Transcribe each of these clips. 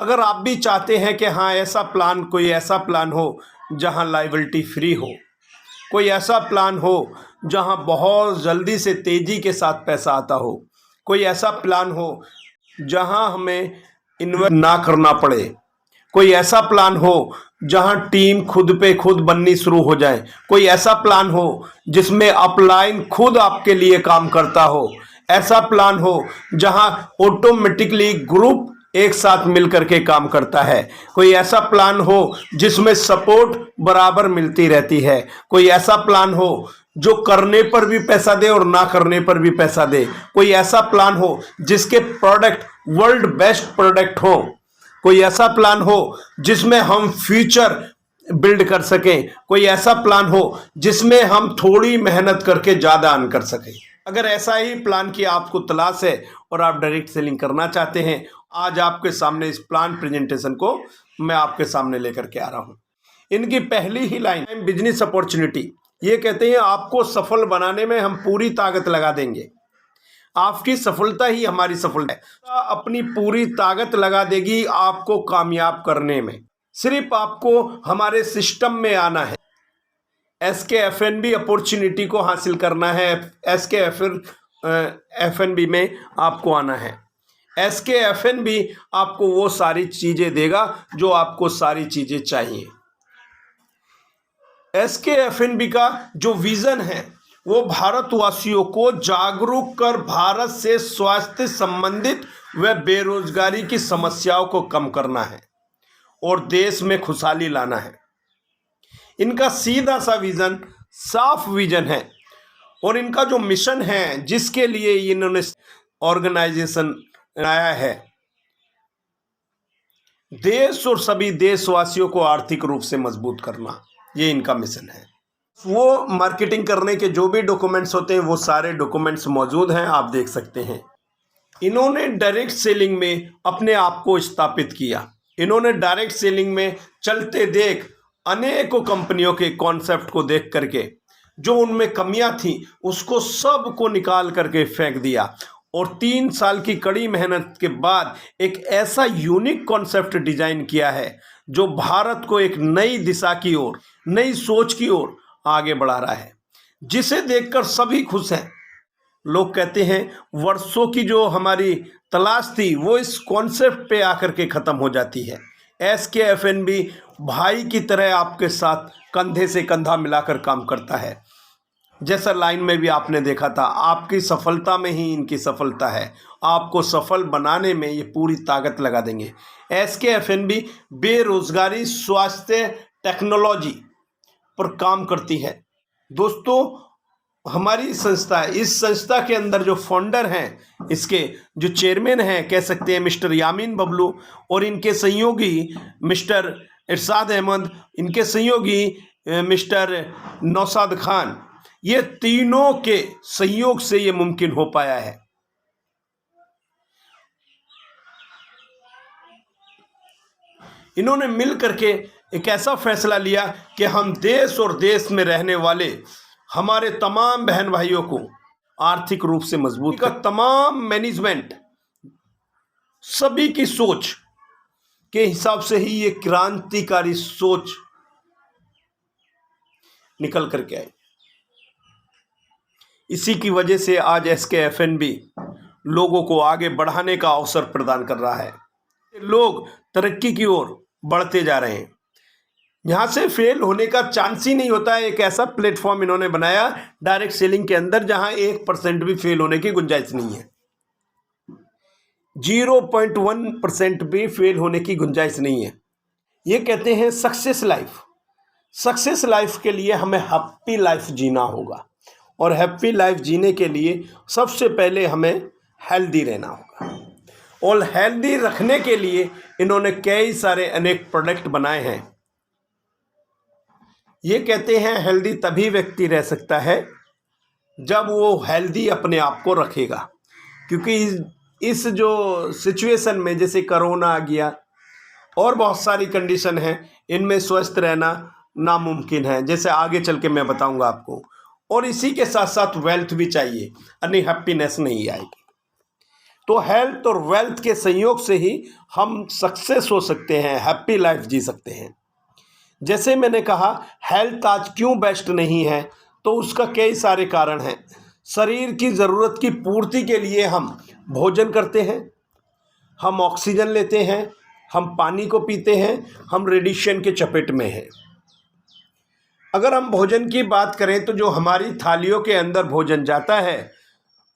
अगर आप भी चाहते हैं कि हाँ कोई ऐसा प्लान हो जहाँ लायबिलिटी फ्री हो, कोई ऐसा प्लान हो जहाँ बहुत जल्दी से तेज़ी के साथ पैसा आता हो, कोई ऐसा प्लान हो जहाँ हमें इन्वेस्ट ना करना पड़े, कोई ऐसा प्लान हो जहां टीम खुद पे खुद बननी शुरू हो जाए, कोई ऐसा प्लान हो जिसमें अपलाइन खुद आपके लिए काम करता हो, ऐसा प्लान हो जहां ऑटोमेटिकली ग्रुप एक साथ मिलकर के काम करता है, कोई ऐसा प्लान हो जिसमें सपोर्ट बराबर मिलती रहती है, कोई ऐसा प्लान हो जो करने पर भी पैसा दे और ना करने पर भी पैसा दे, कोई ऐसा प्लान हो जिसके प्रोडक्ट वर्ल्ड बेस्ट प्रोडक्ट हो, कोई ऐसा प्लान हो जिसमें हम फ्यूचर बिल्ड कर सकें, कोई ऐसा प्लान हो जिसमें हम थोड़ी मेहनत करके ज़्यादा अर्न कर सकें। अगर ऐसा ही प्लान की आपको तलाश है और आप डायरेक्ट सेलिंग करना चाहते हैं, आज आपके सामने इस प्लान प्रेजेंटेशन को मैं आपके सामने लेकर के आ रहा हूं। इनकी पहली ही लाइन बिजनेस अपॉर्चुनिटी, ये कहते हैं आपको सफल बनाने में हम पूरी ताकत लगा देंगे, आपकी सफलता ही हमारी सफलता है, अपनी पूरी ताकत लगा देगी आपको कामयाब करने में। सिर्फ आपको हमारे सिस्टम में आना है, SKFNB अपॉर्चुनिटी को हासिल करना है, SKFNB में आपको आना है। SKFNB आपको वो सारी चीजें देगा जो आपको सारी चीजें चाहिए। SKFNB का जो विजन है वो भारतवासियों को जागरूक कर भारत से स्वास्थ्य संबंधित व बेरोजगारी की समस्याओं को कम करना है और देश में खुशहाली लाना है। इनका सीधा सा विजन, साफ विजन है और इनका जो मिशन है जिसके लिए इन्होंने ऑर्गेनाइजेशन बनाया है, देश और सभी देशवासियों को आर्थिक रूप से मजबूत करना, ये इनका मिशन है। वो मार्केटिंग करने के जो भी डॉक्यूमेंट्स होते हैं वो सारे डॉक्यूमेंट्स मौजूद हैं, आप देख सकते हैं। इन्होंने डायरेक्ट सेलिंग में अपने आप को स्थापित किया। इन्होंने डायरेक्ट सेलिंग में चलते देख अनेकों कंपनियों के कॉन्सेप्ट को देख करके जो उनमें कमियां थी उसको सबको निकाल करके फेंक दिया और 3 साल की कड़ी मेहनत के बाद एक ऐसा यूनिक कॉन्सेप्ट डिजाइन किया है जो भारत को एक नई दिशा की ओर, नई सोच की ओर आगे बढ़ा रहा है, जिसे देखकर सभी खुश हैं। लोग कहते हैं वर्षों की जो हमारी तलाश थी वो इस कॉन्सेप्ट पे आकर के ख़त्म हो जाती है। SKFNB भाई की तरह आपके साथ कंधे से कंधा मिलाकर काम करता है। जैसा लाइन में भी आपने देखा था, आपकी सफलता में ही इनकी सफलता है, आपको सफल बनाने में ये पूरी ताकत लगा देंगे। SKFNB बेरोजगारी, स्वास्थ्य, टेक्नोलॉजी पर काम करती है। दोस्तों, हमारी संस्था है, इस संस्था के अंदर जो फाउंडर हैं, इसके जो चेयरमैन हैं कह सकते हैं मिस्टर यामीन बबलू, और इनके सहयोगी मिस्टर इरशाद अहमद, इनके सहयोगी मिस्टर नौशाद खान, ये तीनों के सहयोग से ये मुमकिन हो पाया है। इन्होंने मिल करके एक ऐसा फैसला लिया कि हम देश और देश में रहने वाले हमारे तमाम बहन भाइयों को आर्थिक रूप से मजबूत का तमाम मैनेजमेंट, सभी की सोच के हिसाब से ही ये क्रांतिकारी सोच निकल करके आई। इसी की वजह से आज SKFNB लोगों को आगे बढ़ाने का अवसर प्रदान कर रहा है। लोग तरक्की की ओर बढ़ते जा रहे हैं, यहाँ से फेल होने का चांस ही नहीं होता है। एक ऐसा प्लेटफॉर्म इन्होंने बनाया डायरेक्ट सेलिंग के अंदर जहां 1% भी फेल होने की गुंजाइश नहीं है, 0.1% भी फेल होने की गुंजाइश नहीं है। ये कहते हैं सक्सेस लाइफ। सक्सेस लाइफ के लिए हमें हैप्पी लाइफ जीना होगा और हैप्पी लाइफ जीने के लिए सबसे पहले हमें हेल्दी रहना होगा और हेल्दी रखने के लिए इन्होंने कई सारे अनेक प्रोडक्ट बनाए हैं। ये कहते हैं हेल्दी तभी व्यक्ति रह सकता है जब वो हेल्दी अपने आप को रखेगा, क्योंकि इस जो सिचुएशन में जैसे कोरोना आ गया और बहुत सारी कंडीशन हैं, इनमें स्वस्थ रहना नामुमकिन है, जैसे आगे चल के मैं बताऊंगा आपको। और इसी के साथ साथ वेल्थ भी चाहिए, अन्य हैप्पीनेस नहीं आएगी। तो हेल्थ और वेल्थ के संयोग से ही हम सक्सेस हो सकते हैं, हैप्पी लाइफ जी सकते हैं। जैसे मैंने कहा हेल्थ आज क्यों बेस्ट नहीं है, तो उसका कई सारे कारण हैं। शरीर की ज़रूरत की पूर्ति के लिए हम भोजन करते हैं, हम ऑक्सीजन लेते हैं, हम पानी को पीते हैं, हम रेडिएशन के चपेट में हैं। अगर हम भोजन की बात करें तो जो हमारी थालियों के अंदर भोजन जाता है,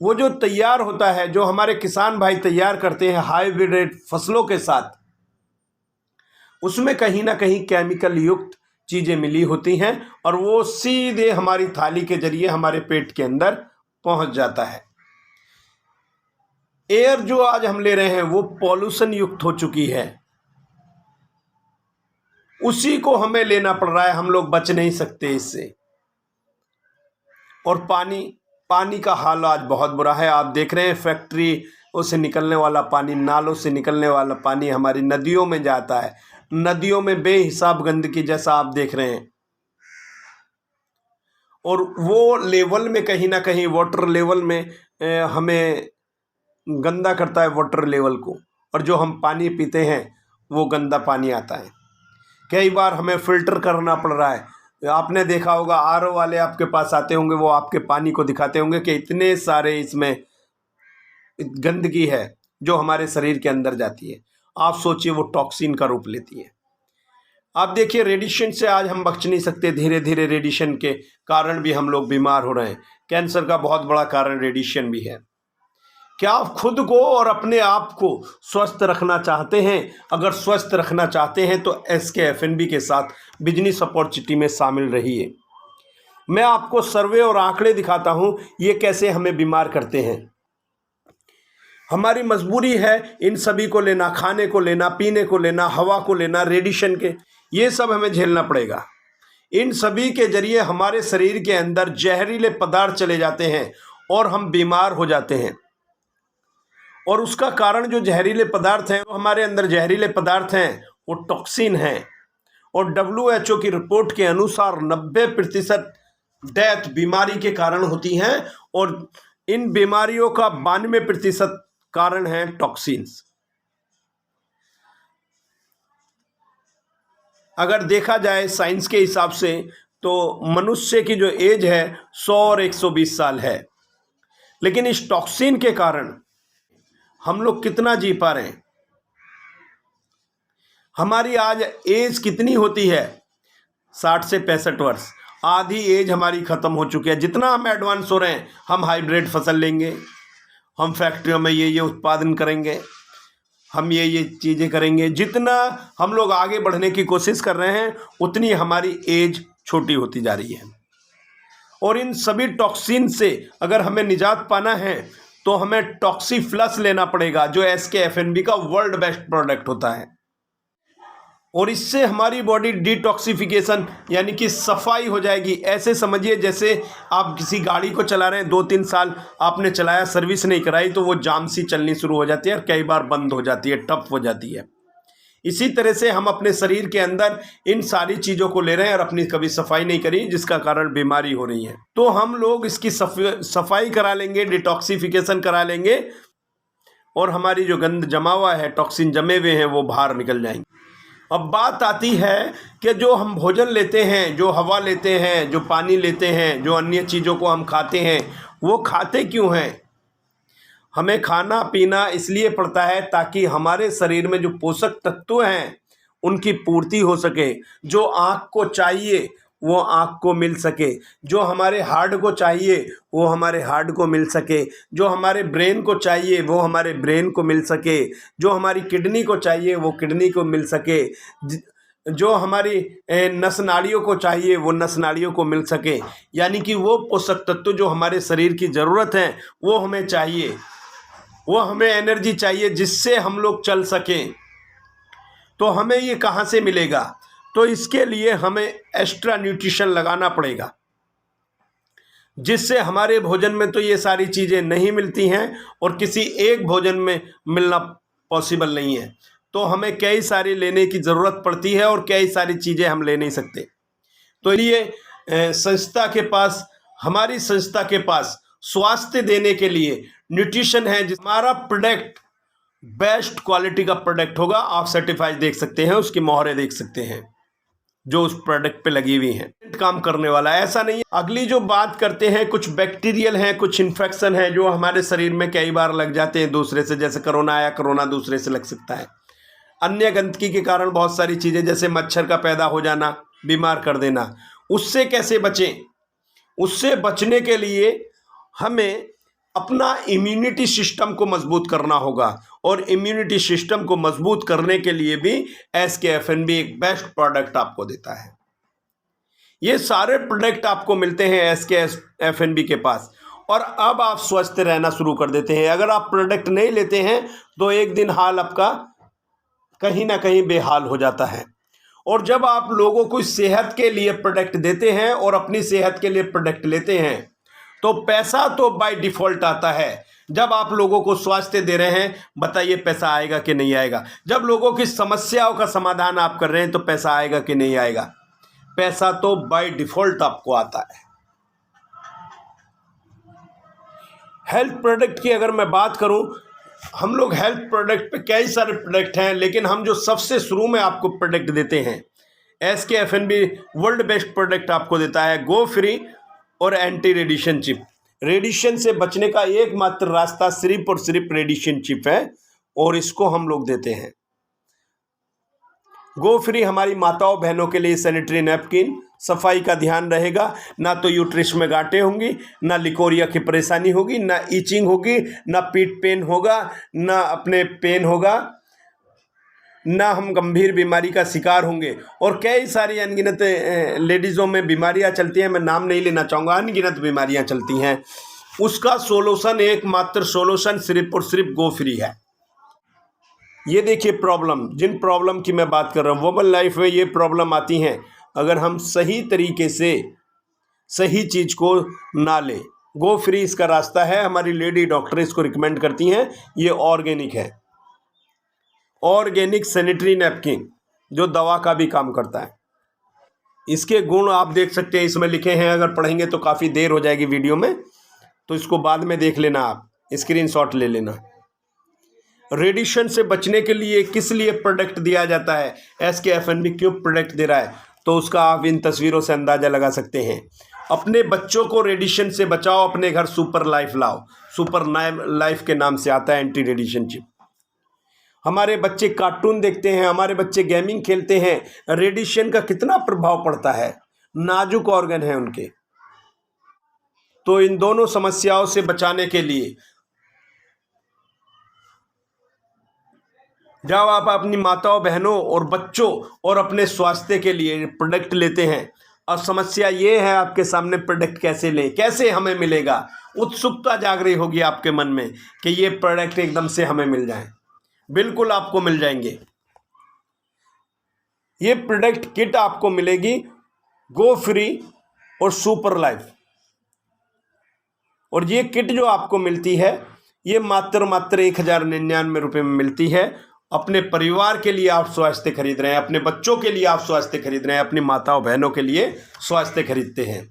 वो जो तैयार होता है, जो हमारे किसान भाई तैयार करते हैं हाइब्रिड फसलों के साथ, उसमें कहीं ना कहीं केमिकल युक्त चीज़ें मिली होती हैं और वो सीधे हमारी थाली के जरिए हमारे पेट के अंदर पहुंच जाता है। एयर जो आज हम ले रहे हैं वो पॉल्यूशन युक्त हो चुकी है, उसी को हमें लेना पड़ रहा है, हम लोग बच नहीं सकते इससे। और पानी का हाल आज बहुत बुरा है। आप देख रहे हैं फैक्ट्री से निकलने वाला पानी, नालों से निकलने वाला पानी हमारी नदियों में जाता है, नदियों में बेहिसाब गंदगी जैसा आप देख रहे हैं। और वो लेवल में कहीं ना कहीं वाटर लेवल में हमें गंदा करता है वाटर लेवल को, और जो हम पानी पीते हैं वो गंदा पानी आता है। कई बार हमें फ़िल्टर करना पड़ रहा है। आपने देखा होगा आरओ वाले आपके पास आते होंगे, वो आपके पानी को दिखाते होंगे कि इतने सारे इसमें गंदगी है जो हमारे शरीर के अंदर जाती है। आप सोचिए वो टॉक्सिन का रूप लेती है। आप देखिए रेडिएशन से आज हम बच नहीं सकते, धीरे धीरे रेडिएशन के कारण भी हम लोग बीमार हो रहे हैं। कैंसर का बहुत बड़ा कारण रेडिएशन भी है। क्या आप खुद को और अपने आप को स्वस्थ रखना चाहते हैं? अगर स्वस्थ रखना चाहते हैं तो SKFNB के साथ बिजनेस अपॉर्चुनिटी में शामिल रहिए। मैं आपको सर्वे और आंकड़े दिखाता हूं ये कैसे हमें बीमार करते हैं। हमारी मजबूरी है इन सभी को लेना, खाने को लेना, पीने को लेना, हवा को लेना, रेडिएशन के, ये सब हमें झेलना पड़ेगा। इन सभी के जरिए हमारे शरीर के अंदर जहरीले पदार्थ चले जाते हैं और हम बीमार हो जाते हैं। और उसका कारण जो जहरीले पदार्थ हैं, वो हमारे अंदर जहरीले पदार्थ हैं, वो टॉक्सिन हैं। और WHO की रिपोर्ट के अनुसार 90% डेथ बीमारी के कारण होती हैं, और इन बीमारियों का 92% कारण है टॉक्सिन्स। अगर देखा जाए साइंस के हिसाब से तो मनुष्य की जो एज है 100 और 120 साल है, लेकिन इस टॉक्सिन के कारण हम लोग कितना जी पा रहे हैं? हमारी आज एज कितनी होती है? 60 से 65 वर्ष। आधी एज हमारी ख़त्म हो चुकी है। जितना हम एडवांस हो रहे हैं, हम हाइब्रिड फसल लेंगे, हम फैक्ट्रियों में ये उत्पादन करेंगे, हम ये चीज़ें करेंगे। जितना हम लोग आगे बढ़ने की कोशिश कर रहे हैं, उतनी हमारी एज छोटी होती जा रही है। और इन सभी टॉक्सिन से अगर हमें निजात पाना है तो हमें टॉक्सीफ्लस लेना पड़ेगा, जो SKFNB का वर्ल्ड बेस्ट प्रोडक्ट होता है। और इससे हमारी बॉडी डिटॉक्सिफिकेशन यानी कि सफाई हो जाएगी। ऐसे समझिए जैसे आप किसी गाड़ी को चला रहे हैं, 2-3 साल आपने चलाया, सर्विस नहीं कराई, तो वो जाम सी चलनी शुरू हो जाती है और कई बार बंद हो जाती है, ठप हो जाती है। इसी तरह से हम अपने शरीर के अंदर इन सारी चीज़ों को ले रहे हैं और अपनी कभी सफाई नहीं करी, जिसका कारण बीमारी हो रही है। तो हम लोग इसकी सफाई करा लेंगे, डिटॉक्सिफिकेशन करा लेंगे, और हमारी जो गंद जमा हुआ है, टॉक्सिन जमे हुए हैं, वो बाहर निकल जाएंगे। अब बात आती है कि जो हम भोजन लेते हैं, जो हवा लेते हैं, जो पानी लेते हैं, जो अन्य चीज़ों को हम खाते हैं, वो खाते क्यों हैं? हमें खाना पीना इसलिए पड़ता है ताकि हमारे शरीर में जो पोषक तत्व हैं उनकी पूर्ति हो सके। जो आँख को चाहिए वो आँख को मिल सके, जो हमारे हार्ट को चाहिए वो हमारे हार्ट को मिल सके, जो हमारे ब्रेन को चाहिए वो हमारे ब्रेन को मिल सके, जो हमारी किडनी को चाहिए वो किडनी को मिल सके, जो हमारी नस नाड़ियों को चाहिए वो नस नाड़ियों को मिल सके। यानी कि वो पोषक तत्व जो हमारे शरीर की ज़रूरत है वो हमें चाहिए, वो हमें एनर्जी चाहिए जिससे हम लोग चल सकें। तो हमें ये कहाँ से मिलेगा? तो इसके लिए हमें एक्स्ट्रा न्यूट्रिशन लगाना पड़ेगा, जिससे हमारे भोजन में तो ये सारी चीज़ें नहीं मिलती हैं और किसी एक भोजन में मिलना पॉसिबल नहीं है। तो हमें कई सारी लेने की ज़रूरत पड़ती है और कई सारी चीज़ें हम ले नहीं सकते। तो ये संस्था के पास, हमारी संस्था के पास स्वास्थ्य देने के लिए न्यूट्रिशन है, हमारा प्रोडक्ट बेस्ट क्वालिटी का प्रोडक्ट होगा। आप सर्टिफाइड देख सकते हैं, उसकी मोहरें देख सकते हैं जो उस प्रोडक्ट पे लगी हुई हैं। काम करने वाला है, ऐसा नहीं है। अगली जो बात करते हैं, कुछ बैक्टीरियल हैं, कुछ इन्फेक्शन है जो हमारे शरीर में कई बार लग जाते हैं दूसरे से, जैसे कोरोना आया, कोरोना दूसरे से लग सकता है। अन्य गंदगी के कारण बहुत सारी चीज़ें, जैसे मच्छर का पैदा हो जाना, बीमार कर देना, उससे कैसे बचें? उससे बचने के लिए हमें अपना इम्यूनिटी सिस्टम को मजबूत करना होगा, और इम्यूनिटी सिस्टम को मजबूत करने के लिए भी SKFNB एक बेस्ट प्रोडक्ट आपको देता है। ये सारे प्रोडक्ट आपको मिलते हैं SKFNB के पास, और अब आप स्वस्थ रहना शुरू कर देते हैं। अगर आप प्रोडक्ट नहीं लेते हैं तो एक दिन हाल आपका कहीं ना कहीं बेहाल हो जाता है। और जब आप लोगों को सेहत के लिए प्रोडक्ट देते हैं और अपनी सेहत के लिए प्रोडक्ट लेते हैं, तो पैसा तो बाय डिफ़ॉल्ट आता है। जब आप लोगों को स्वास्थ्य दे रहे हैं, बताइए पैसा आएगा कि नहीं आएगा? जब लोगों की समस्याओं का समाधान आप कर रहे हैं, तो पैसा आएगा कि नहीं आएगा? पैसा तो बाय डिफ़ॉल्ट आपको आता है। हेल्थ प्रोडक्ट की अगर मैं बात करूं, हम लोग हेल्थ प्रोडक्ट पे कई सारे प्रोडक्ट हैं, लेकिन हम जो सबसे शुरू में आपको प्रोडक्ट देते हैं, SKFNB वर्ल्ड बेस्ट प्रोडक्ट आपको देता है गो फ्री और एंटी रेडिएशन चिप। रेडिएशन से बचने का एकमात्र रास्ता सिर्फ और सिर्फ रेडिएशन चिप है, और इसको हम लोग देते हैं। गो फ्री हमारी माताओं बहनों के लिए सैनिटरी नैपकिन, सफाई का ध्यान रहेगा, ना तो यूट्रिस में गांठें होंगी, ना लिकोरिया की परेशानी होगी, ना ईचिंग होगी, ना पीठ पेन होगा, ना अपने पेन होगा, ना हम गंभीर बीमारी का शिकार होंगे। और कई सारी अनगिनत लेडीज़ों में बीमारियां चलती हैं, मैं नाम नहीं लेना चाहूँगा, अनगिनत बीमारियां चलती हैं। उसका सोल्यूशन, एकमात्र सोल्यूशन सिर्फ और सिर्फ गो फ्री है। ये देखिए प्रॉब्लम, जिन प्रॉब्लम की मैं बात कर रहा हूँ, वुमेन लाइफ में ये प्रॉब्लम आती हैं अगर हम सही तरीके से सही चीज़ को ना लें। गो फ्री इसका रास्ता है। हमारी लेडी डॉक्टर इसको रिकमेंड करती हैं। ये ऑर्गेनिक है, ऑर्गेनिक सैनिटरी नैपकिन, जो दवा का भी काम करता है। इसके गुण आप देख सकते हैं, इसमें लिखे हैं। अगर पढ़ेंगे तो काफ़ी देर हो जाएगी वीडियो में, तो इसको बाद में देख लेना, आप स्क्रीनशॉट ले लेना। रेडिएशन से बचने के लिए किस लिए प्रोडक्ट दिया जाता है, SKFNB क्यों प्रोडक्ट दे रहा है, तो उसका आप इन तस्वीरों से अंदाज़ा लगा सकते हैं। अपने बच्चों को रेडिएशन से बचाओ, अपने घर सुपर लाइफ लाओ। सुपर लाइफ के नाम से आता है एंटी रेडिएशन चिप। हमारे बच्चे कार्टून देखते हैं, हमारे बच्चे गेमिंग खेलते हैं, रेडिएशन का कितना प्रभाव पड़ता है, नाजुक ऑर्गन है उनके। तो इन दोनों समस्याओं से बचाने के लिए जब आप अपनी माताओं बहनों और बच्चों और अपने स्वास्थ्य के लिए प्रोडक्ट लेते हैं, और समस्या ये है आपके सामने प्रोडक्ट कैसे लें, कैसे हमें मिलेगा, उत्सुकता जाग रही होगी आपके मन में कि ये प्रोडक्ट एकदम से हमें मिल जाए। बिल्कुल आपको मिल जाएंगे। ये प्रोडक्ट किट आपको मिलेगी गो फ्री और सुपर लाइफ। और ये किट जो आपको मिलती है, ये मात्र 1099 रुपये में मिलती है। अपने परिवार के लिए आप स्वास्थ्य खरीद रहे हैं, अपने बच्चों के लिए आप स्वास्थ्य खरीद रहे हैं, अपनी माताओं बहनों के लिए स्वास्थ्य खरीदते हैं।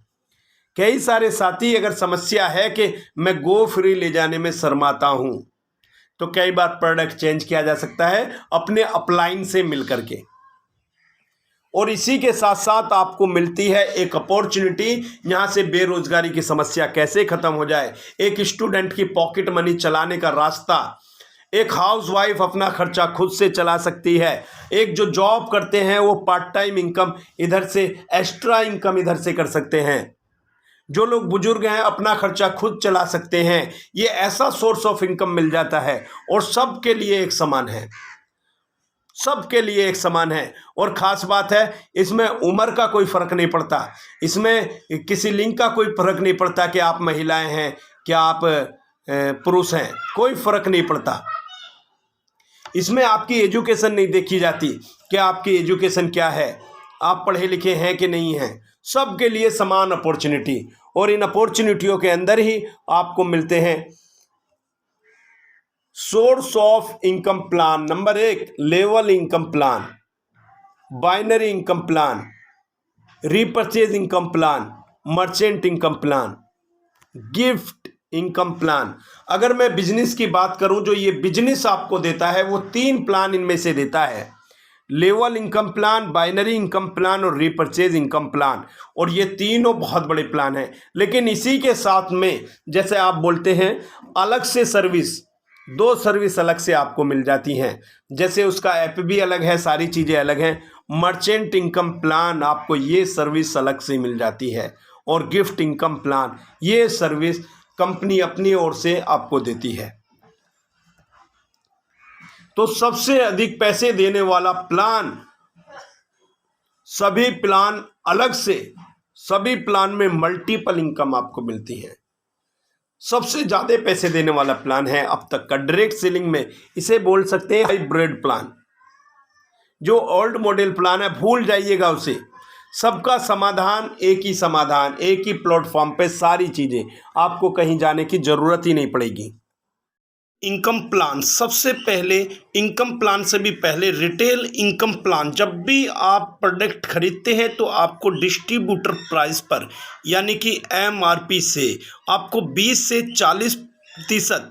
कई सारे साथी, अगर समस्या है कि मैं गो फ्री ले जाने में शर्माता हूं, तो कई बार प्रोडक्ट चेंज किया जा सकता है अपने अपलाइन से मिल करके। और इसी के साथ साथ आपको मिलती है एक अपॉर्चुनिटी, यहाँ से बेरोजगारी की समस्या कैसे खत्म हो जाए, एक स्टूडेंट की पॉकेट मनी चलाने का रास्ता, एक हाउसवाइफ अपना खर्चा खुद से चला सकती है, एक जो जॉब करते हैं वो पार्ट टाइम इनकम इधर से, एक्स्ट्रा इनकम इधर से कर सकते हैं, जो लोग बुजुर्ग हैं अपना खर्चा खुद चला सकते हैं। ये ऐसा सोर्स ऑफ इनकम मिल जाता है, और सबके लिए एक समान है, सबके लिए एक समान है। और ख़ास बात है, इसमें उम्र का कोई फ़र्क नहीं पड़ता, इसमें किसी लिंग का कोई फ़र्क नहीं पड़ता कि आप महिलाएं हैं, क्या आप पुरुष हैं, कोई फ़र्क नहीं पड़ता। इसमें आपकी एजुकेशन नहीं देखी जाती कि आपकी एजुकेशन क्या है, आप पढ़े लिखे हैं कि नहीं हैं। सबके लिए समान अपॉर्चुनिटी, और इन अपॉर्चुनिटियों के अंदर ही आपको मिलते हैं source of income plan. Number 1 level income plan, binary income plan, repurchase income plan, merchant income plan, gift income plan. अगर मैं बिजनेस की बात करूं, जो ये बिजनेस आपको देता है वो 3 प्लान इनमें से देता है, level income plan, binary income plan और रीपरचेज इनकम प्लान। और ये तीनों बहुत बड़े प्लान हैं। लेकिन इसी के साथ में जैसे आप बोलते हैं अलग से सर्विस, 2 सर्विस अलग से आपको मिल जाती हैं। जैसे उसका ऐप भी अलग है, सारी चीज़ें अलग हैं। मर्चेंट इनकम प्लान आपको ये सर्विस अलग से मिल जाती है, और गिफ्ट इनकम प्लान ये सर्विस कंपनी अपनी ओर से आपको देती है। तो सबसे अधिक पैसे देने वाला प्लान, सभी प्लान अलग से, सभी प्लान में मल्टीपल इनकम आपको मिलती है। सबसे ज़्यादा पैसे देने वाला प्लान है अब तक का डायरेक्ट सेलिंग में, इसे बोल सकते हैं हाइब्रिड प्लान। जो ओल्ड मॉडल प्लान है भूल जाइएगा उसे। सबका समाधान एक ही समाधान, एक ही प्लेटफॉर्म पे सारी चीज़ें, आपको कहीं जाने की ज़रूरत ही नहीं पड़ेगी। इनकम प्लान, सबसे पहले इनकम प्लान से भी पहले रिटेल इनकम प्लान। जब भी आप प्रोडक्ट खरीदते हैं तो आपको डिस्ट्रीब्यूटर प्राइस पर यानी कि MRP से आपको 20 से 40%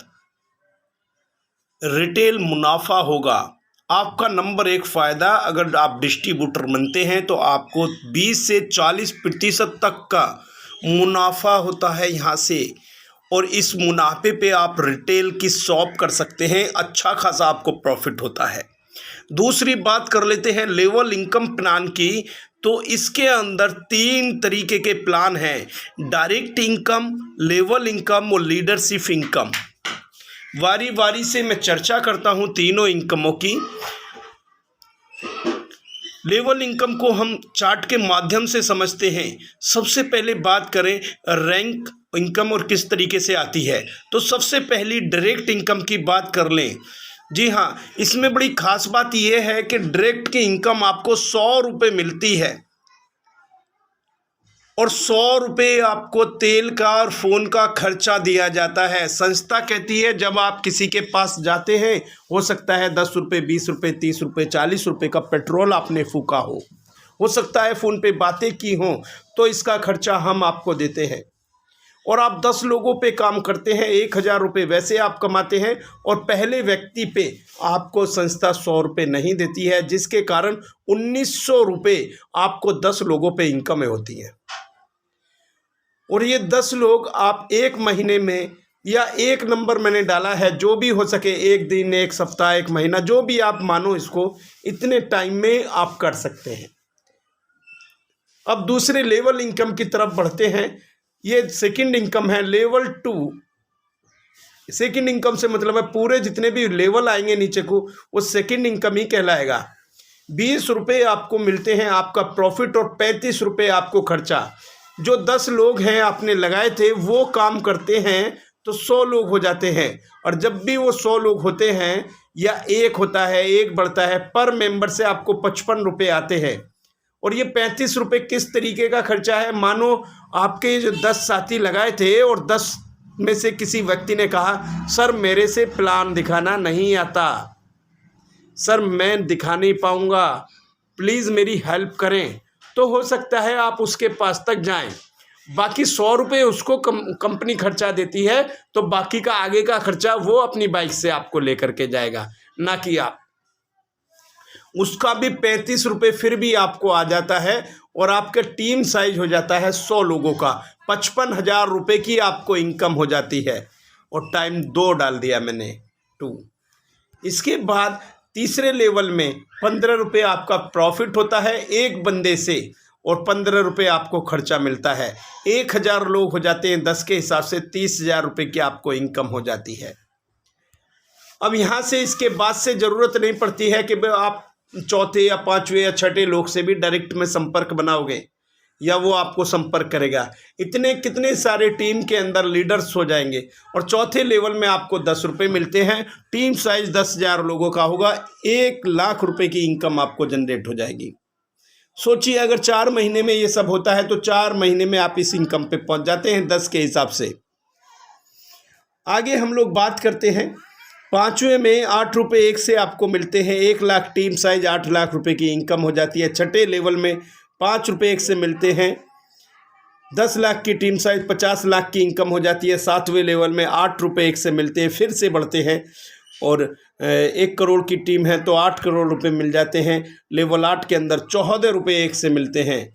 रिटेल मुनाफा होगा। आपका नंबर 1 फ़ायदा, अगर आप डिस्ट्रीब्यूटर बनते हैं तो आपको 20 से 40% तक का मुनाफा होता है यहाँ से। और इस मुनाफे पे आप रिटेल की शॉप कर सकते हैं, अच्छा खासा आपको प्रॉफिट होता है। दूसरी बात कर लेते हैं लेवल इनकम प्लान की। तो इसके अंदर 3 तरीके के प्लान हैं, डायरेक्ट इनकम, लेवल इनकम और लीडरशिप इनकम। वारी वारी से मैं चर्चा करता हूं तीनों इनकमों की। लेवल इनकम को हम चार्ट के माध्यम से समझते हैं। सबसे पहले बात करें रैंक इनकम और किस तरीके से आती है, तो सबसे पहली डायरेक्ट इनकम की बात कर लें। जी हाँ, इसमें बड़ी खास बात यह है कि डायरेक्ट की इनकम आपको 100 रुपये मिलती है, और 100 रुपये आपको तेल का और फ़ोन का खर्चा दिया जाता है। संस्था कहती है जब आप किसी के पास जाते हैं, हो सकता है 10 रुपये, 20 रुपये, 30 रुपये, 40 रुपये का पेट्रोल आपने फूका हो सकता है फ़ोन पे बातें की हों, तो इसका खर्चा हम आपको देते हैं। और आप 10 लोगों पे काम करते हैं, 1000 रुपये वैसे आप कमाते हैं, और पहले व्यक्ति पे आपको संस्था 100 रुपये नहीं देती है, जिसके कारण 1900 रुपये आपको 10 लोगों पे इनकम होती है। और ये 10 लोग आप 1 महीने में, या 1 नंबर मैंने डाला है, जो भी हो सके, 1 दिन, 1 सप्ताह, 1 महीना, जो भी आप मानो इसको, इतने टाइम में आप कर सकते हैं। अब दूसरे लेवल इनकम की तरफ बढ़ते हैं। ये सेकंड इनकम है, लेवल 2। सेकंड इनकम से मतलब है पूरे जितने भी लेवल आएंगे नीचे को, वो सेकंड इनकम ही कहलाएगा। 20 रुपये आपको मिलते हैं आपका प्रॉफिट, और 35 रुपये आपको खर्चा। जो 10 लोग हैं आपने लगाए थे वो काम करते हैं तो 100 लोग हो जाते हैं, और जब भी वो 100 लोग होते हैं या 1 होता है, 1 बढ़ता है, पर मेंबर से आपको 55 रुपये आते हैं। और ये 35 रुपये किस तरीके का खर्चा है, मानो आपके जो 10 साथी लगाए थे और 10 में से किसी व्यक्ति ने कहा सर मेरे से प्लान दिखाना नहीं आता, सर मैं दिखा नहीं पाऊँगा, प्लीज़ मेरी हेल्प करें, तो हो सकता है आप उसके पास तक जाएं। बाकी 100 रुपये उसको कंपनी खर्चा देती है, तो बाकी का आगे का खर्चा वो अपनी बाइक से आपको लेकर के जाएगा, ना कि आप। उसका भी 35 रुपये फिर भी आपको आ जाता है, और आपका टीम साइज हो जाता है 100 लोगों का, 55,000 रुपये की आपको इनकम हो जाती है। और टाइम 2 डाल दिया मैंने, 2। इसके बाद तीसरे लेवल में 15 रुपये आपका प्रॉफिट होता है 1 बंदे से, और 15 रुपये आपको खर्चा मिलता है। 1000 लोग हो जाते हैं 10 के हिसाब से, 30,000 रुपये की आपको इनकम हो जाती है। अब यहाँ से इसके बाद से ज़रूरत नहीं पड़ती है कि आप चौथे या 5वें या 6ठे लोग से भी डायरेक्ट में संपर्क बनाओगे, या वो आपको संपर्क करेगा। इतने कितने सारे टीम के अंदर लीडर्स हो जाएंगे, और चौथे लेवल में आपको 10 रुपये मिलते हैं। टीम साइज 10,000 लोगों का होगा, 1 लाख रुपए की इनकम आपको जनरेट हो जाएगी। सोचिए अगर 4 महीने में ये सब होता है, तो 4 महीने में आप इस इनकम पे पहुंच जाते हैं 10 के हिसाब से। आगे हम लोग बात करते हैं 5वें में 8 रुपये 1 से आपको मिलते हैं, 1 लाख टीम साइज, 8 लाख रुपए की इनकम हो जाती है। 6ठे लेवल में 5 रुपये 1 से मिलते हैं, 10 लाख की टीम साइज 50 लाख की इनकम हो जाती है। 7वें लेवल में 8 रुपये एक से मिलते हैं, फिर से बढ़ते हैं और 1 करोड़ की टीम है तो 8 करोड़ रुपए मिल जाते हैं। लेवल 8 के अंदर 14 रुपये एक से मिलते हैं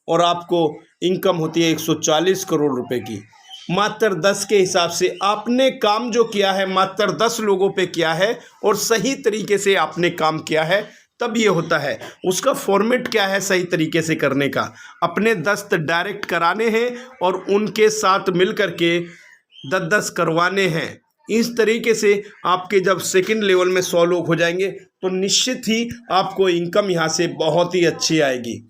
और आपको इनकम होती है 140 करोड़ रुपए की। मात्र 10 के हिसाब से आपने काम जो किया है मात्र 10 लोगों पे किया है और सही तरीके से आपने काम किया है, तब ये होता है। उसका फॉर्मेट क्या है सही तरीके से करने का? अपने 10 डायरेक्ट कराने हैं और उनके साथ मिल कर के 10-10 करवाने हैं। इस तरीके से आपके जब सेकंड लेवल में 100 लोग हो जाएंगे तो निश्चित ही आपको इनकम यहाँ से बहुत ही अच्छी आएगी।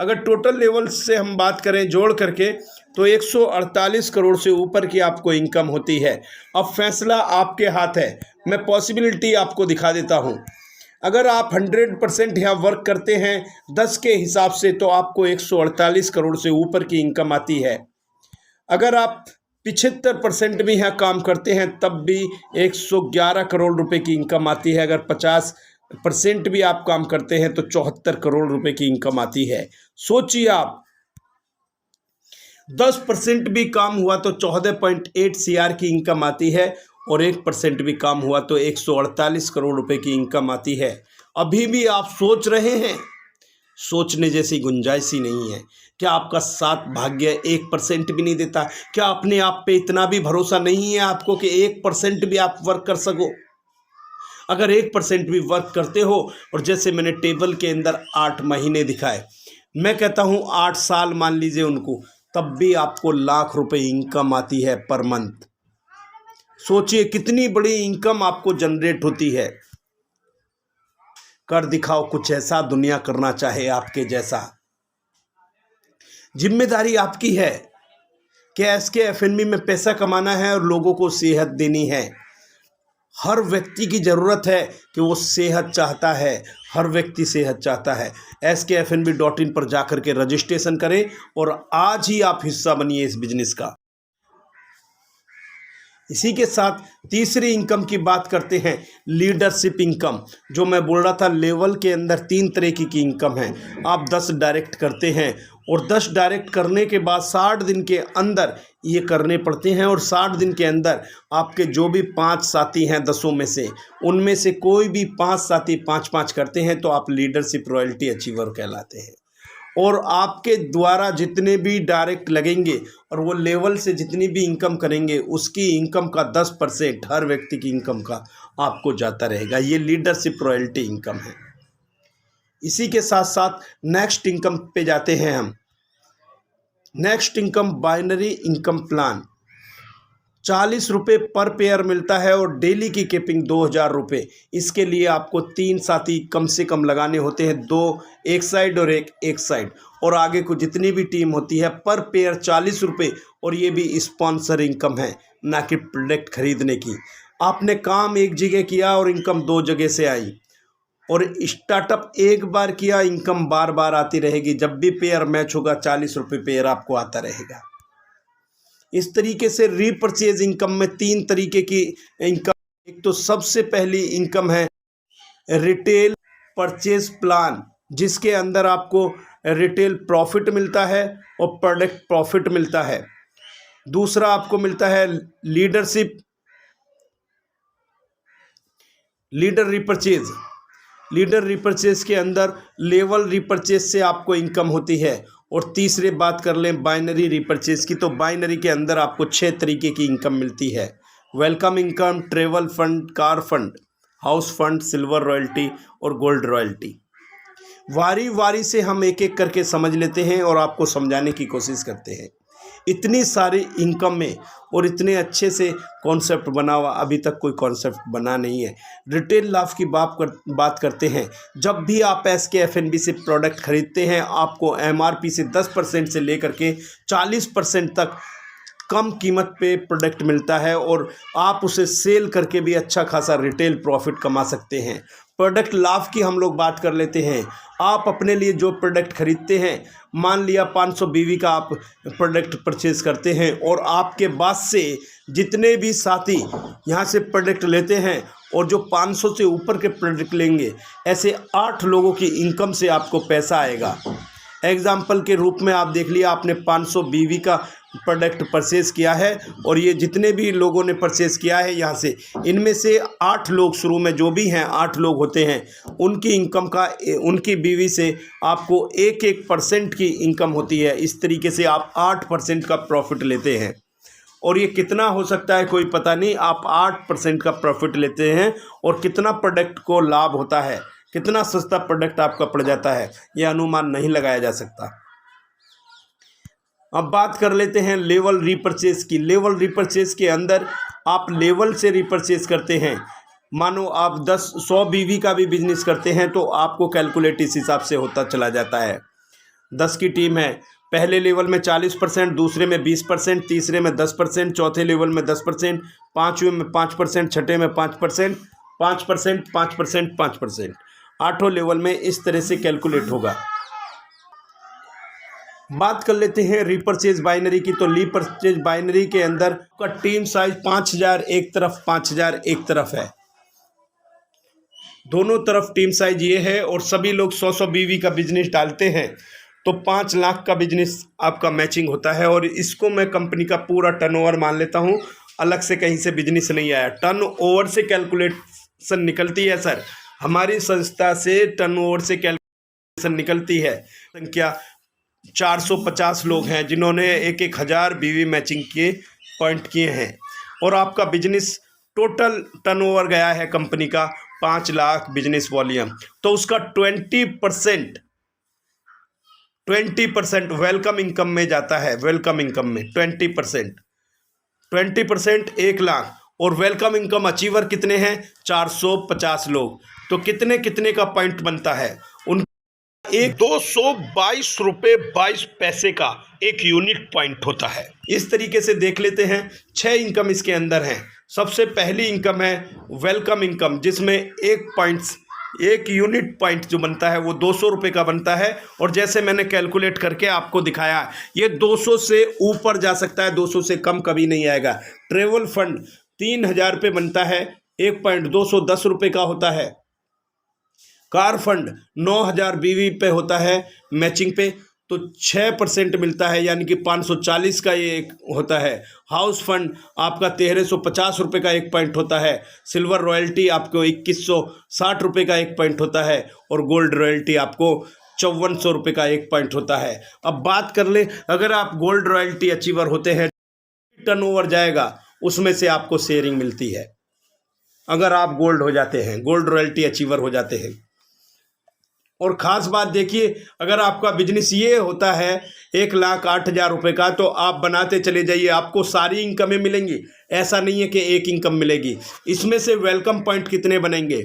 अगर टोटल लेवल से हम बात करें जोड़ करके तो 148 करोड़ से ऊपर की आपको इनकम होती है। अब फैसला आपके हाथ है। मैं पॉसिबिलिटी आपको दिखा देता हूँ। अगर आप 100% यहाँ वर्क करते हैं 10 के हिसाब से तो आपको 148 करोड़ से ऊपर की इनकम आती है। अगर आप 75% भी यहाँ काम करते हैं तब भी 111 करोड़ रुपए की इनकम आती है। अगर 50% भी आप काम करते हैं तो 74 करोड़ रुपए की इनकम आती है। सोचिए आप 10% भी काम हुआ तो 14.8 CR की इनकम आती है और 1% भी काम हुआ तो 148 करोड़ रुपए की इनकम आती है। अभी भी आप सोच रहे हैं, सोचने जैसी गुंजाइश ही नहीं है। क्या आपका साथ भाग्य 1% भी नहीं देता? क्या अपने आप पे इतना भी भरोसा नहीं है आपको कि 1% भी आप वर्क कर सको? अगर 1% भी वर्क करते हो और जैसे मैंने टेबल के अंदर 8 महीने दिखाए, मैं कहता हूँ 8 साल मान लीजिए उनको, तब भी आपको लाख रुपए इनकम आती है पर मंथ। सोचिए कितनी बड़ी इनकम आपको जनरेट होती है। कर दिखाओ कुछ ऐसा, दुनिया करना चाहे आपके जैसा। जिम्मेदारी आपकी है कि SKFNB में पैसा कमाना है और लोगों को सेहत देनी है। हर व्यक्ति की ज़रूरत है कि वो सेहत चाहता है, हर व्यक्ति सेहत चाहता है। skfnb.in पर जाकर के रजिस्ट्रेशन करें और आज ही आप हिस्सा बनिए इस बिजनेस का। इसी के साथ तीसरी इनकम की बात करते हैं, लीडरशिप इनकम। जो मैं बोल रहा था लेवल के अंदर 3 तरह की इनकम है। आप 10 डायरेक्ट करते हैं और 10 डायरेक्ट करने के बाद 60 दिन के अंदर ये करने पड़ते हैं और 60 दिन के अंदर आपके जो भी 5 साथी हैं 10 में से, उनमें से कोई भी 5 साथी 5-5 करते हैं तो आप लीडरशिप रॉयल्टी अचीवर कहलाते हैं। और आपके द्वारा जितने भी डायरेक्ट लगेंगे और वो लेवल से जितनी भी इनकम करेंगे उसकी इनकम का 10% हर व्यक्ति की इनकम का आपको जाता रहेगा। ये लीडरशिप रॉयल्टी इनकम है। इसी के साथ साथ नेक्स्ट इनकम पे जाते हैं हम। Next income binary income plan, 40 रुपये पर पेयर मिलता है और डेली की कीपिंग 2000 रुपये। इसके लिए आपको 3 साथी कम से कम लगाने होते हैं, 2 एक साइड और एक साइड, और आगे को जितनी भी टीम होती है पर पेयर 40 रुपये। और ये भी स्पॉन्सर इनकम है, ना कि प्रोडक्ट खरीदने की। आपने काम एक जगह किया और इनकम 2 जगह से आई, और स्टार्टअप एक बार किया, इनकम बार बार आती रहेगी। जब भी पेयर मैच होगा 40 रुपये पेयर आपको आता रहेगा। इस तरीके से रीपरचेज इनकम में 3 तरीके की इनकम। एक तो सबसे पहली इनकम है रिटेल परचेज प्लान, जिसके अंदर आपको रिटेल प्रॉफिट मिलता है और प्रोडक्ट प्रॉफिट मिलता है। दूसरा आपको मिलता है लीडर रिपरचेज। लीडर रिपरचेज के अंदर लेवल रिपरचेज से आपको इनकम होती है। और तीसरे बात कर लें बाइनरी रिपरचेज की, तो बाइनरी के अंदर आपको 6 तरीके की इनकम मिलती है। Welcome income, travel fund, car fund, house fund, silver royalty और गोल्ड रॉयल्टी। वारी वारी से हम एक एक करके समझ लेते हैं और आपको समझाने की कोशिश करते हैं। इतनी सारी इनकम में और इतने अच्छे से कॉन्सेप्ट बना हुआ, अभी तक कोई कॉन्सेप्ट बना नहीं है। रिटेल लाभ की बात करते हैं। जब भी आप SKFNB से प्रोडक्ट खरीदते हैं आपको MRP से 10% से लेकर के 40% तक कम कीमत पे प्रोडक्ट मिलता है और आप उसे सेल करके भी अच्छा खासा रिटेल प्रॉफिट कमा सकते हैं। प्रोडक्ट लाभ की हम लोग बात कर लेते हैं। आप अपने लिए जो प्रोडक्ट खरीदते हैं, मान लिया 500 BV का आप प्रोडक्ट परचेज़ करते हैं और आपके बाद से जितने भी साथी यहाँ से प्रोडक्ट लेते हैं और जो 500 से ऊपर के प्रोडक्ट लेंगे, ऐसे 8 लोगों की इनकम से आपको पैसा आएगा। एग्जाम्पल के रूप में आप देख लिया, आपने 500 BV का प्रोडक्ट परचेज़ किया है और ये जितने भी लोगों ने परचेज़ किया है यहाँ से, इनमें से 8 लोग शुरू में जो भी हैं 8 लोग होते हैं, उनकी इनकम का, उनकी BV से आपको 1% की इनकम होती है। इस तरीके से आप 8% का प्रॉफिट लेते हैं। और ये कितना हो सकता है कोई पता नहीं, आप 8% का प्रॉफिट लेते हैं और कितना प्रोडक्ट को लाभ होता है, कितना सस्ता प्रोडक्ट आपका पड़ जाता है, ये अनुमान नहीं लगाया जा सकता। अब बात कर लेते हैं लेवल रीपरचेज की। लेवल रीपरचेज के अंदर आप लेवल से रीपरचेज करते हैं। मानो आप 100 BV का भी बिजनेस करते हैं तो आपको कैलकुलेट इस हिसाब से होता चला जाता है। 10 की टीम है, पहले लेवल में 40%, दूसरे में 20%, तीसरे में 10%, चौथे लेवल में 10%, पाँचवें में 5%, छठे में 5%, 5%, 5%, 5%, 8 लेवल में इस तरह से कैलकुलेट होगा। बात कर लेते हैं रीपरचेज बाइनरी की। तो रीपरचेज बाइनरी के अंदर का टीम साइज 5000 एक तरफ, 5000 एक तरफ है, दोनों तरफ टीम साइज ये है। और सभी लोग 100 BV का बिजनेस डालते हैं तो 5 लाख का बिजनेस आपका मैचिंग होता है। और इसको मैं कंपनी का पूरा टर्नओवर मान लेता हूँ, अलग से कहीं से बिजनेस नहीं आया। टर्नओवर से कैलकुलेशन निकलती है सर, हमारी संस्था से टर्नओवर से कैलकुलेशन निकलती है। संख्या 450 लोग हैं जिन्होंने 1,000 BV मैचिंग के पॉइंट किए हैं। और आपका बिजनेस टोटल टर्नओवर गया है कंपनी का 5 लाख बिजनेस वॉल्यूम, तो उसका 20% वेलकम इनकम में जाता है। वेलकम इनकम में 20% 1 लाख। और वेलकम इनकम अचीवर कितने हैं? 450 लोग। तो कितने कितने का पॉइंट बनता है? उन एक 222 रुपये 22 पैसे का एक यूनिट पॉइंट होता है। इस तरीके से देख लेते हैं। 6 इनकम इसके अंदर हैं। सबसे पहली इनकम है वेलकम इनकम, जिसमें एक यूनिट पॉइंट जो बनता है वो 200 रुपये का बनता है। और जैसे मैंने कैलकुलेट करके आपको दिखाया, ये 200 से ऊपर जा सकता है, 200 से कम कभी नहीं आएगा। ट्रेवल फंड 3000 रुपये बनता है, एक पॉइंट 210 रुपये का होता है। कार फंड 9000 BV पे होता है मैचिंग पे, तो 6% मिलता है, यानी कि 540 का ये एक होता है। हाउस फंड आपका 1350 रुपये का एक पॉइंट होता है। सिल्वर रॉयल्टी आपको 2160 रुपये का एक पॉइंट होता है। और गोल्ड रॉयल्टी आपको 5400 रुपये का एक पॉइंट होता है। अब बात कर ले, अगर आप गोल्ड रॉयल्टी अचीवर होते हैं, टर्नओवर जाएगा, उसमें से आपको शेयरिंग मिलती है। अगर आप गोल्ड हो जाते हैं, गोल्ड रॉयल्टी अचीवर हो जाते हैं। और ख़ास बात देखिए, अगर आपका बिजनेस ये होता है 1,08,000 रुपये का, तो आप बनाते चले जाइए, आपको सारी इनकमें मिलेंगी। ऐसा नहीं है कि एक इनकम मिलेगी। इसमें से वेलकम पॉइंट कितने बनेंगे?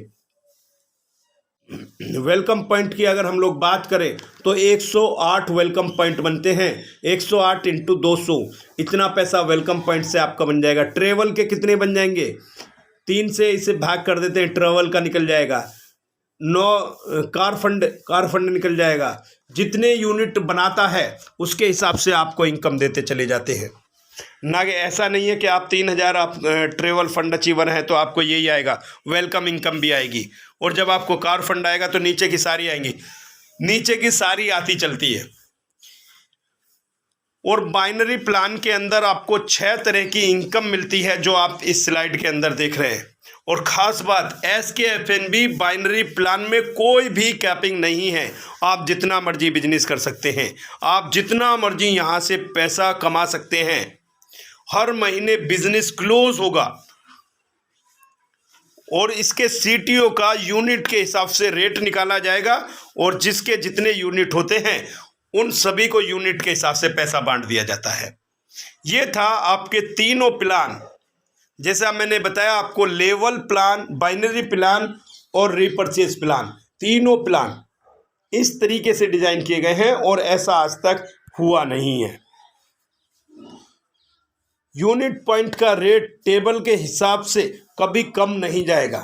वेलकम पॉइंट की अगर हम लोग बात करें तो 108 वेलकम पॉइंट बनते हैं। 108 × 200, इतना पैसा वेलकम पॉइंट से आपका बन जाएगा। ट्रेवल के कितने बन जाएंगे? 3 से इसे भाग कर देते हैं, ट्रेवल का निकल जाएगा। 9 कार फंड निकल जाएगा। जितने यूनिट बनाता है उसके हिसाब से आपको इनकम देते चले जाते हैं। ना कि ऐसा नहीं है कि आप 3000 आप ट्रेवल फंड अचीवर हैं तो आपको यही आएगा, वेलकम इनकम भी आएगी। और जब आपको कार फंड आएगा तो नीचे की सारी आएंगी, नीचे की सारी आती चलती है। और बाइनरी प्लान के अंदर आपको 6 तरह की इनकम मिलती है, जो आप इस स्लाइड के अंदर देख रहे हैं। और ख़ास बात, SKFNB बाइनरी प्लान में कोई भी कैपिंग नहीं है। आप जितना मर्जी बिजनेस कर सकते हैं, आप जितना मर्जी यहाँ से पैसा कमा सकते हैं। हर महीने बिजनेस क्लोज होगा और इसके CTO का यूनिट के हिसाब से रेट निकाला जाएगा। और जिसके जितने यूनिट होते हैं उन सभी को यूनिट के हिसाब से पैसा बांट दिया जाता है। ये था आपके तीनों प्लान। जैसा मैंने बताया आपको, लेवल प्लान, बाइनरी प्लान और रीपरचेज प्लान, तीनों प्लान इस तरीके से डिजाइन किए गए हैं और ऐसा आज तक हुआ नहीं है। यूनिट पॉइंट का रेट टेबल के हिसाब से कभी कम नहीं जाएगा।